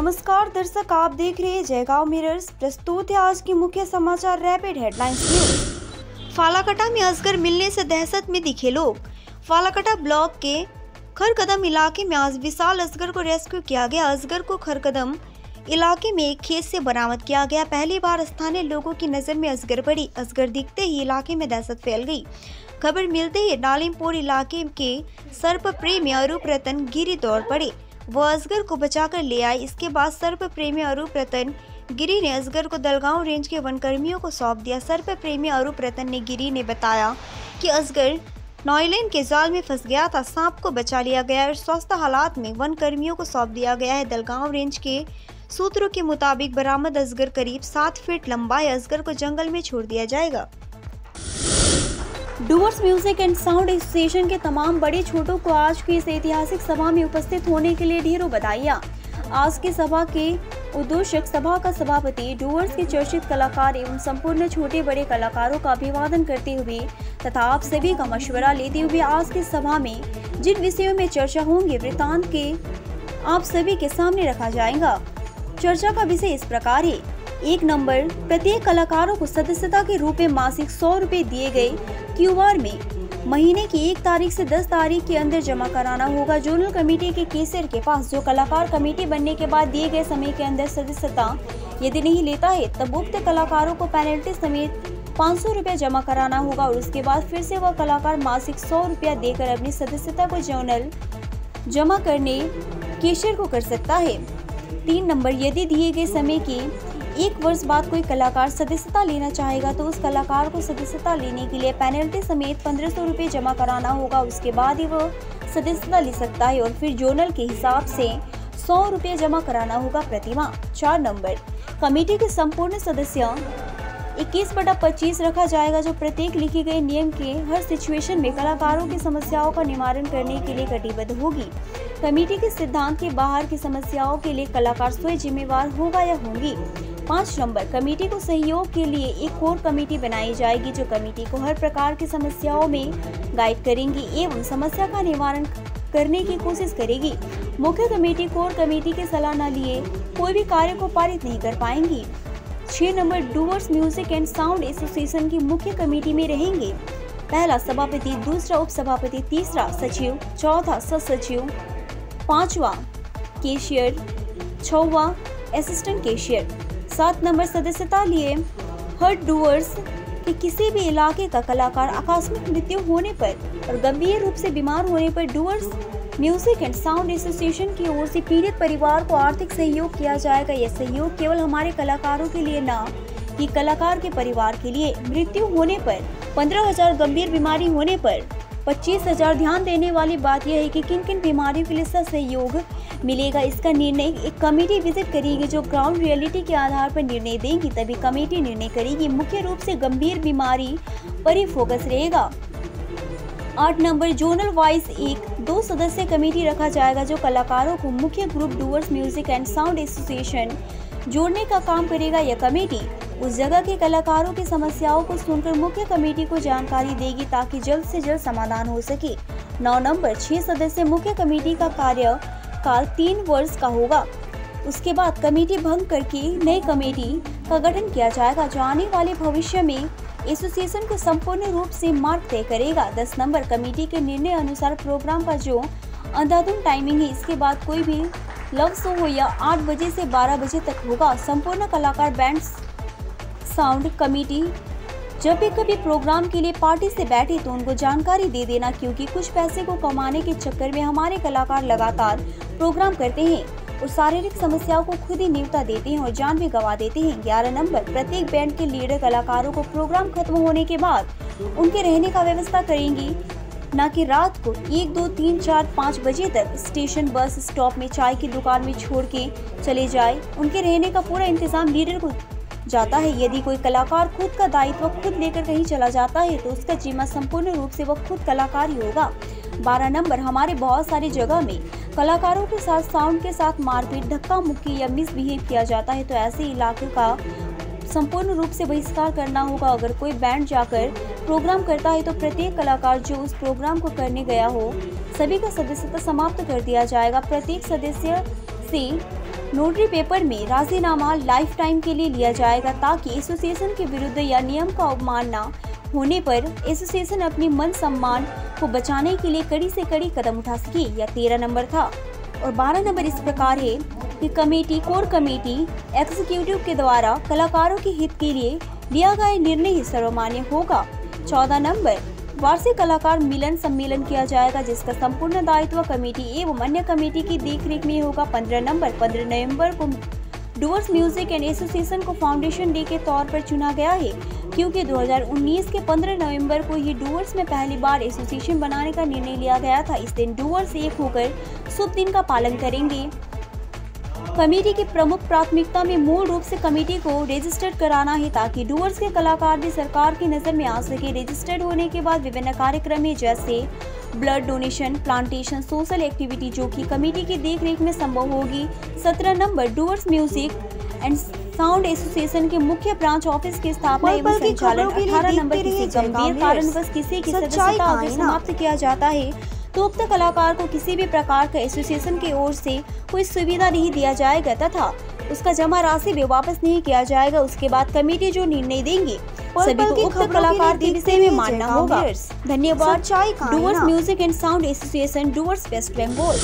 नमस्कार दर्शक, आप देख रहे हैं जयगांव मिरर्स। प्रस्तुत है आज की मुख्य समाचार रैपिड हेडलाइंस न्यूज। फालाकटा में अजगर मिलने से दहशत में दिखे लोग। फालाकटा ब्लॉक के खरकदम इलाके में आज विशाल अजगर को रेस्क्यू किया गया। अजगर को खरकदम इलाके में एक खेत से बरामद किया गया। पहली बार स्थानीय लोगों की नजर में अजगर पड़ी। अजगर दिखते ही इलाके में दहशत फैल गई। खबर मिलते ही नालिमपुर इलाके के सर्प प्रेमी अरूप रतन गिरी दौड़ पड़े। वह अजगर को बचाकर ले आए। इसके बाद सर्प प्रेमी अरूप रतन गिरी ने अजगर को दलगांव रेंज के वन कर्मियों को सौंप दिया। सर्प प्रेमी अरूप रतन ने गिरी ने बताया कि अजगर नॉयलेन के जाल में फंस गया था। सांप को बचा लिया गया और स्वस्थ हालात में वन कर्मियों को सौंप दिया गया है। दलगांव रेंज के सूत्रों के मुताबिक बरामद अजगर करीब 7 फीट लंबा है। अजगर को जंगल में छोड़ दिया जाएगा। Dooars music and sound association के तमाम बड़े छोटों को आज की इस ऐतिहासिक सभा में उपस्थित होने के लिए ढेरों बधाइयाँ। आज की सभा के उद्घोषक सभा का सभापति डूअर्स के चर्चित कलाकार एवं संपूर्ण छोटे बड़े कलाकारों का अभिवादन करते हुए तथा आप सभी का मशवरा लेते हुए आज की सभा में जिन विषयों में चर्चा होंगे वृत्तांत के आप सभी के सामने रखा जाएगा। चर्चा का विषय इस प्रकार है। 1 नंबर, प्रत्येक कलाकारों को सदस्यता के रूप में मासिक 100 रुपए दिए गए क्यूआर में महीने की 1 तारीख से 10 तारीख के अंदर जमा कराना होगा। जोनल कमेटी के केसर के पास जो कलाकार कमेटी बनने के बाद दिए गए समय के अंदर सदस्यता यदि नहीं लेता है तब उक्त कलाकारों को पेनल्टी समेत 500 रुपया जमा कराना होगा और उसके बाद फिर से वह कलाकार मासिक 100 रुपया देकर अपनी सदस्यता को जोनल जमा करने केसर को कर सकता है। 3 नंबर, यदि दिए गए समय के 1 वर्ष बाद कोई कलाकार सदस्यता लेना चाहेगा तो उस कलाकार को सदस्यता लेने के लिए पेनल्टी समेत 1500 रुपये जमा कराना होगा। उसके बाद ही वह सदस्यता ले सकता है और फिर जोनल के हिसाब से 100 रुपये जमा कराना होगा प्रति माह। 4 नंबर, कमेटी के संपूर्ण सदस्य 21/25 रखा जाएगा जो प्रत्येक लिखे गए नियम के हर सिचुएशन में कलाकारों की समस्याओं का निवारण करने के लिए कटिबद्ध होगी। कमेटी के सिद्धांत के बाहर की समस्याओं के लिए कलाकार स्वयं जिम्मेवार होगा या होंगी। 5 नंबर, कमेटी को सहयोग के लिए एक कोर कमेटी बनाई जाएगी जो कमेटी को हर प्रकार की समस्याओं में गाइड करेंगी एवं समस्या का निवारण करने की कोशिश करेगी। मुख्य कमेटी कोर कमेटी की सलाह न लिए कोई भी कार्य को पारित नहीं कर पाएंगी। 6 number, Dooars music and sound association की मुख्य कमेटी में रहेंगे पहला सभापति, दूसरा उप सभापति, तीसरा सचिव, चौथा सचिव, 5वां कैशियर, 6वां असिस्टेंट कैशियर। 7 नंबर, सदस्यता लिए हर डूअर्स के किसी भी इलाके का कलाकार आकस्मिक मृत्यु होने पर और गंभीर रूप से बीमार होने पर Dooars music and sound association की ओर से पीड़ित परिवार को आर्थिक सहयोग किया जाएगा। यह सहयोग केवल हमारे कलाकारों के लिए न कि कलाकार के परिवार के लिए। मृत्यु होने पर 15,000, गंभीर बीमारी होने पर 25,000। ध्यान देने वाली बात यह है कि किन किन बीमारियों के लिए सहयोग मिलेगा इसका निर्णय एक कमेटी विजिट करेगी जो ग्राउंड रियलिटी के आधार पर निर्णय देगी, तभी कमेटी निर्णय करेगी। मुख्य रूप से गंभीर बीमारी पर ही फोकस रहेगा। 8 नंबर, जोनल वाइज एक 2 सदस्य कमेटी रखा जाएगा जो कलाकारों को मुख्य group Dooars music and sound association जोड़ने का काम करेगा। यह कमेटी उस जगह के कलाकारों की समस्याओं को सुनकर मुख्य कमेटी को जानकारी देगी ताकि जल्द से जल्द समाधान हो सके। 9 नंबर, 6 सदस्य मुख्य कमेटी का कार्यकाल 3 वर्ष का होगा। उसके बाद कमेटी भंग करके नई कमेटी का गठन किया जाएगा जो आने वाले भविष्य में एसोसिएशन को संपूर्ण रूप से मार्ग तय करेगा। 10 नंबर, कमेटी के निर्णय अनुसार प्रोग्राम का जो अंधाधुंध टाइमिंग है इसके बाद कोई भी लव शो हो या 8 बजे से 12 बजे तक होगा। संपूर्ण कलाकार बैंड साउंड कमेटी जब भी कभी प्रोग्राम के लिए पार्टी से बैठे तो उनको जानकारी दे देना क्योंकि कुछ पैसे को कमाने के चक्कर में हमारे कलाकार लगातार प्रोग्राम करते हैं और शारीरिक समस्याओं को खुद ही न्योता देते हैं और जान भी गंवा देते हैं। 11 नंबर, प्रत्येक बैंड के लीडर कलाकारों को प्रोग्राम खत्म होने के बाद उनके रहने का व्यवस्था करेंगी, न कि रात को 1, 2, 3, 4, 5 बजे तक स्टेशन, बस स्टॉप में, चाय की दुकान में छोड़ के चले जाए। उनके रहने का पूरा इंतजाम लीडर को जाता है। यदि कोई कलाकार खुद का दायित्व खुद लेकर कहीं चला जाता है तो उसका जिम्मा संपूर्ण रूप से वह खुद कलाकार ही होगा। 12 नंबर, हमारे बहुत सारी जगह में कलाकारों के साथ साउंड के साथ मारपीट, धक्का मुक्की या मिसबिहेव किया जाता है तो ऐसे इलाके का संपूर्ण रूप से बहिष्कार करना होगा। अगर कोई बैंड जाकर प्रोग्राम करता है तो प्रत्येक कलाकार जो उस प्रोग्राम को करने गया हो सभी का सदस्यता समाप्त कर दिया जाएगा। प्रत्येक सदस्य से नोटरी पेपर में राजीनामा लाइफ टाइम के लिए लिया जाएगा ताकि एसोसिएशन के विरुद्ध या नियम का अवमानना होने पर एसोसिएशन अपनी मन सम्मान को बचाने के लिए कड़ी से कड़ी कदम उठा सके। यह 13 नंबर था और 12 नंबर इस प्रकार है कि कोर कमेटी एग्जीक्यूटिव के द्वारा कलाकारों के हित के लिए लिया गया निर्णय ही सर्वमान्य होगा। 14 नंबर वार्षिक कलाकार मिलन सम्मेलन किया जाएगा जिसका संपूर्ण दायित्व कमेटी एवं अन्य कमेटी की देखरेख में होगा। 15 नवंबर को डूअर्स म्यूजिक एंड एसोसिएशन को फाउंडेशन डे के तौर पर चुना गया है क्योंकि 2019 के 15 नवंबर को ही डूअर्स में पहली बार एसोसिएशन बनाने का निर्णय लिया गया था। इस दिन डूअर्स एक होकर शुभ दिन का पालन करेंगे। कमेटी की प्रमुख प्राथमिकता में मूल रूप से कमेटी को रजिस्टर्ड कराना है ताकि डूअर्स के कलाकार भी सरकार की नजर में आ सके। रजिस्टर्ड होने के बाद विभिन्न कार्यक्रम जैसे blood donation, plantation, social activity जो कि कमेटी की देखरेख में संभव होगी। 17 number Dooars music and sound association के मुख्य ब्रांच ऑफिस की स्थापना एवं संचालन। 18 नंबर किसी गंभीर कारणवश किसी की सदस्यता अगर समाप्त किया जाता है तो उक्त कलाकार को किसी भी प्रकार का एसोसिएशन की ओर से कोई सुविधा नहीं दिया जाएगा तथा उसका जमा राशि भी वापस नहीं किया जाएगा। उसके बाद कमेटी जो निर्णय देंगे सभी को उक्त कलाकार के विषय में मानना होगा। धन्यवाद। Dooars music and sound association, Dooars, West Bengal.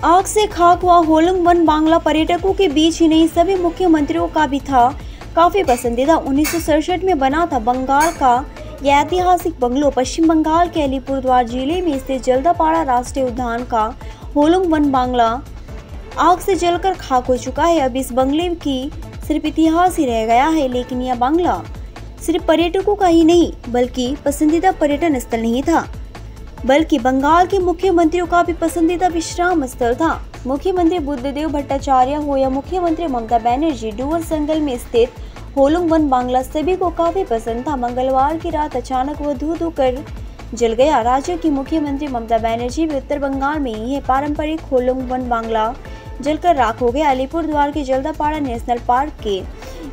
आग से खाक हुआ होलंग वन बांग्ला पर्यटकों के बीच ही नहीं सभी मुख्यमंत्रियों का भी था काफी पसंदीदा। 1967 में बना था बंगाल का यह ऐतिहासिक बंगलो पश्चिम बंगाल के अलीपुरद्वार जिले में स्थित जल्दापाड़ा राष्ट्रीय उद्यान का होलंग वन बांग्ला आग से जलकर खाक हो चुका है। अब इस बंगले की सिर्फ इतिहास ही रह गया है, लेकिन यह बांग्ला सिर्फ पर्यटकों का ही नहीं बल्कि पसंदीदा पर्यटन स्थल नहीं था बल्कि बंगाल के मुख्यमंत्रियों का भी पसंदीदा विश्राम स्थल था। मुख्यमंत्री बुद्धदेव भट्टाचार्य हो या मुख्यमंत्री ममता बनर्जी, डूअर्स जंगल में स्थित होलंग वन बांग्ला सभी को काफी पसंद था। मंगलवार की रात अचानक वह धू धू कर जल गया। राज्य की मुख्यमंत्री ममता बनर्जी भी उत्तर बंगाल में ही है पारंपरिक होलंग वन बांग्ला जलकर राख हो गया। अलीपुरद्वार के जल्दापाड़ा नेशनल पार्क के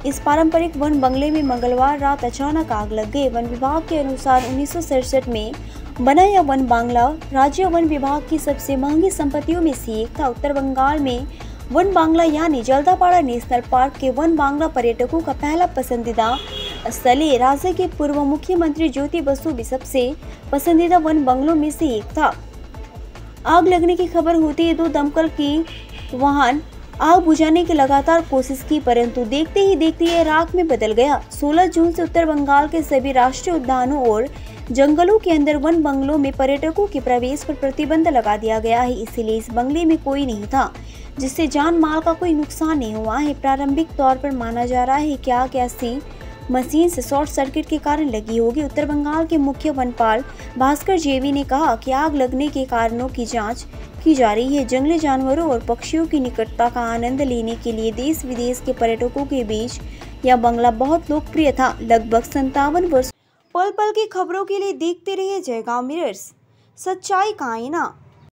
इस पारंपरिक वन बंगले में मंगलवार रात अचानक आग लग गई। वन विभाग के अनुसार 1967 में बना यह वन बांग्ला राज्य वन विभाग की सबसे महंगी संपत्तियों में से एक था। उत्तर बंगाल में वन बांग्ला यानी जल्दापाड़ा नेशनल पार्क के वन बांग्ला पर्यटकों का पहला पसंदीदा स्थल है। राज्य के पूर्व मुख्यमंत्री ज्योति बसु भी सबसे पसंदीदा वन बंगलों में से एक था। आग लगने की खबर होते ही 2 दमकल की वाहन आग बुझाने की लगातार कोशिश की परंतु देखते ही देखते यह राख में बदल गया। 16 जून से उत्तर बंगाल के सभी राष्ट्रीय उद्यानों और जंगलों के अंदर वन बंगलों में पर्यटकों के प्रवेश पर प्रतिबंध लगा दिया गया है, इसीलिए इस बंगले में कोई नहीं था जिससे जान माल का कोई नुकसान नहीं हुआ है। प्रारंभिक तौर पर माना जा रहा है कि आग ऐसी मशीन से शॉर्ट सर्किट के कारण लगी होगी। उत्तर बंगाल के मुख्य वनपाल भास्कर जेवी ने कहा कि आग लगने के कारणों की जांच की जा रही है। जंगली जानवरों और पक्षियों की निकटता का आनंद लेने के लिए देश विदेश के पर्यटकों के बीच यह बंगला बहुत लोकप्रिय था। लगभग 57 वर्ष। पल पल की खबरों के लिए देखते रहिए जयगांव मिरर्स, सच्चाई का आईना।